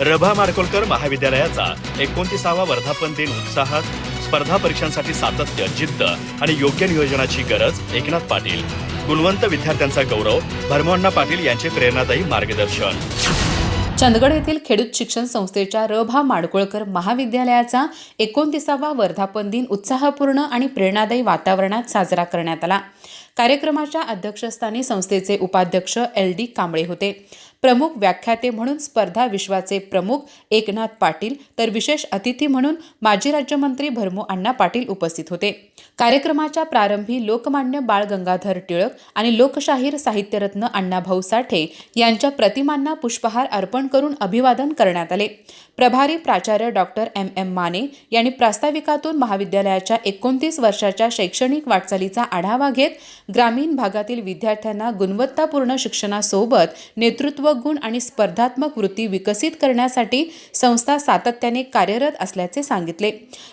रभा माडखोलकर महाविद्यालयाचा 29वा वर्धापन दिन उत्साहात, स्पर्धा परीक्षांसाठी सातत्य, जिद्द आणि योग्य नियोजनाची गरज. एकनाथ पाटील. गुणवंत विद्यार्थ्यांचा गौरव. भरमोअण्णा पाटील यांचे प्रेरणादायी मार्गदर्शन. चंदगड येथील खेडूत शिक्षण संस्थेच्या रभा माडखोलकर महाविद्यालयाचा 29वा वर्धापन दिन उत्साहपूर्ण आणि प्रेरणादायी वातावरणात साजरा करण्यात आला. कार्यक्रमाच्या अध्यक्षस्थानी संस्थेचे उपाध्यक्ष LD कांबळे होते. प्रमुख व्याख्याते म्हणून स्पर्धा विश्वाचे प्रमुख एकनाथ पाटील तर विशेष अतिथी म्हणून माजी राज्यमंत्री भरमोअण्णा पाटील उपस्थित होते. कार्यक्रमाच्या प्रारंभी लोकमान्य बाळ गंगाधर टिळक आणि लोकशाहीर साहित्यरत्न अण्णाभाऊ साठे यांच्या प्रतिमांना पुष्पहार अर्पण करून अभिवादन करण्यात आले. प्रभारी प्राचार्य डॉक्टर MM माने यांनी प्रास्ताविकातून महाविद्यालयाच्या 29 वर्षाच्या शैक्षणिक वाटचालीचा आढावा घेत ग्रामीण भागातील विद्यार्थ्यांना गुणवत्तापूर्ण शिक्षणासोबत नेतृत्व गुण आणि स्पर्धात्मक वृत्ती विकसित करण्यासाठी संस्था सातत्याने कार्यरत असल्याचे सांगितले.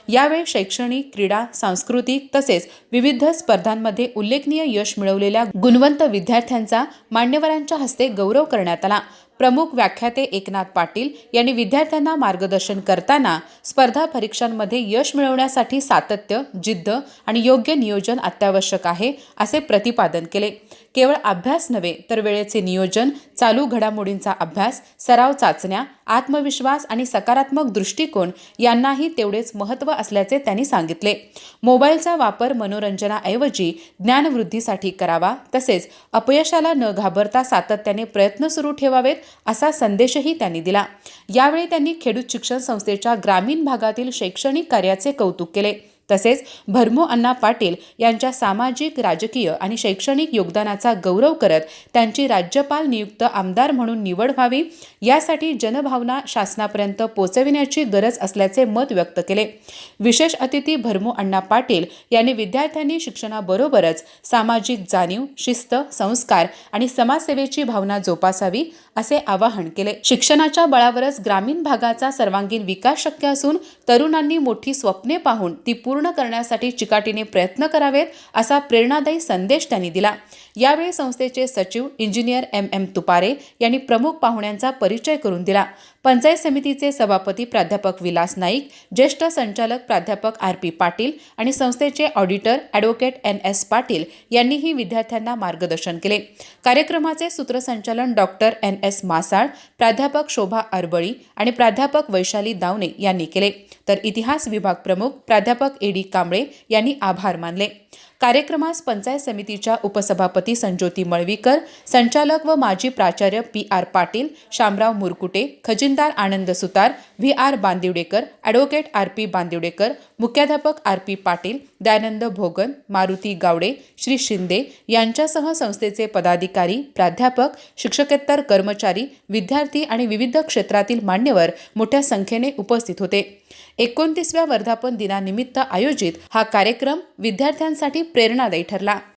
यावेळी शैक्षणिक, क्रीडा, सांस्कृतिक तसेच विविध स्पर्धांमध्ये उल्लेखनीय यश मिळवलेल्या गुणवंत विद्यार्थ्यांचा मान्यवरांच्या हस्ते गौरव करण्यात आला. प्रमुख व्याख्याते एकनाथ पाटील यांनी विद्यार्थ्यांना मार्गदर्शन करताना स्पर्धा परीक्षांमध्ये यश मिळवण्यासाठी सातत्य, जिद्द आणि योग्य नियोजन अत्यावश्यक आहे असे प्रतिपादन केले. केवळ अभ्यास नव्हे तर वेळेचे नियोजन, चालू घडामोडींचा अभ्यास, सराव चाचण्या, आत्मविश्वास आणि सकारात्मक दृष्टिकोन यांनाही तेवढेच महत्त्व असल्याचे त्यांनी सांगितले. मोबाईलचा वापर मनोरंजनाऐवजी ज्ञानवृद्धीसाठी करावा, तसेच अपयशाला न घाबरता सातत्याने प्रयत्न सुरू ठेवावेत असा संदेशही त्यांनी दिला. यावेळी त्यांनी खेडूत शिक्षण संस्थेच्या ग्रामीण भागातील शैक्षणिक कार्याचे कौतुक केले. तसेच भरमोअण्णा पाटील यांच्या सामाजिक, राजकीय आणि शैक्षणिक योगदानाचा गौरव करत त्यांची राज्यपाल नियुक्त आमदार म्हणून निवड व्हावी यासाठी जनभावना शासनापर्यंत पोहोचविण्याची गरज असल्याचे मत व्यक्त केले. विशेष अतिथी भरमोअण्णा पाटील यांनी विद्यार्थ्यांनी शिक्षणाबरोबरच सामाजिक जाणीव, शिस्त, संस्कार आणि समाजसेवेची भावना जोपासावी असे आवाहन केले. शिक्षणाच्या बळावरच ग्रामीण भागाचा सर्वांगीण विकास शक्य असून तरुणांनी मोठी स्वप्ने पाहून ती पूर्ण करण्यासाठी चिकाटीने प्रयत्न करावेत असा प्रेरणादायी संदेश त्यांनी दिला. यावेळी संस्थेचे सचिव इंजिनियर MM तुपारे यांनी प्रमुख पाहुण्यांचा परिचय करून दिला. पंचायत समितीचे सभापती प्राध्यापक विलास नाईक, ज्येष्ठ संचालक प्राध्यापक RP पाटील आणि संस्थेचे ऑडिटर ॲडव्होकेट NS पाटील यांनीही विद्यार्थ्यांना मार्गदर्शन केले. कार्यक्रमाचे सूत्रसंचालन डॉक्टर NS मासाळ, प्राध्यापक शोभा अरबळी आणि प्राध्यापक वैशाली दावणे यांनी केले. तर इतिहास विभाग प्रमुख प्राध्यापक AD कांबळे यांनी आभार मानले. कार्यक्रमास पंचायत समितीच्या उपसभापती संज्योती मळवीकर, संचालक व माजी प्राचार्य PR पाटील, शामराव मुरकुटे, खजिनदार Anand Sutar, VR Bandivadekar, advocate RP Bandivadekar, मुख्याध्यापक RP पाटील, दयानंद भोगन, मारुती गावडे, श्री शिंदे यांच्यासह संस्थेचे पदाधिकारी, प्राध्यापक, शिक्षकेतर कर्मचारी, विद्यार्थी आणि विविध क्षेत्रातील मान्यवर मोठ्या संख्येने उपस्थित होते. 29व्या वर्धापन दिनानिमित्त आयोजित हा कार्यक्रम विद्यार्थ्यांसाठी प्रेरणादायी ठरला.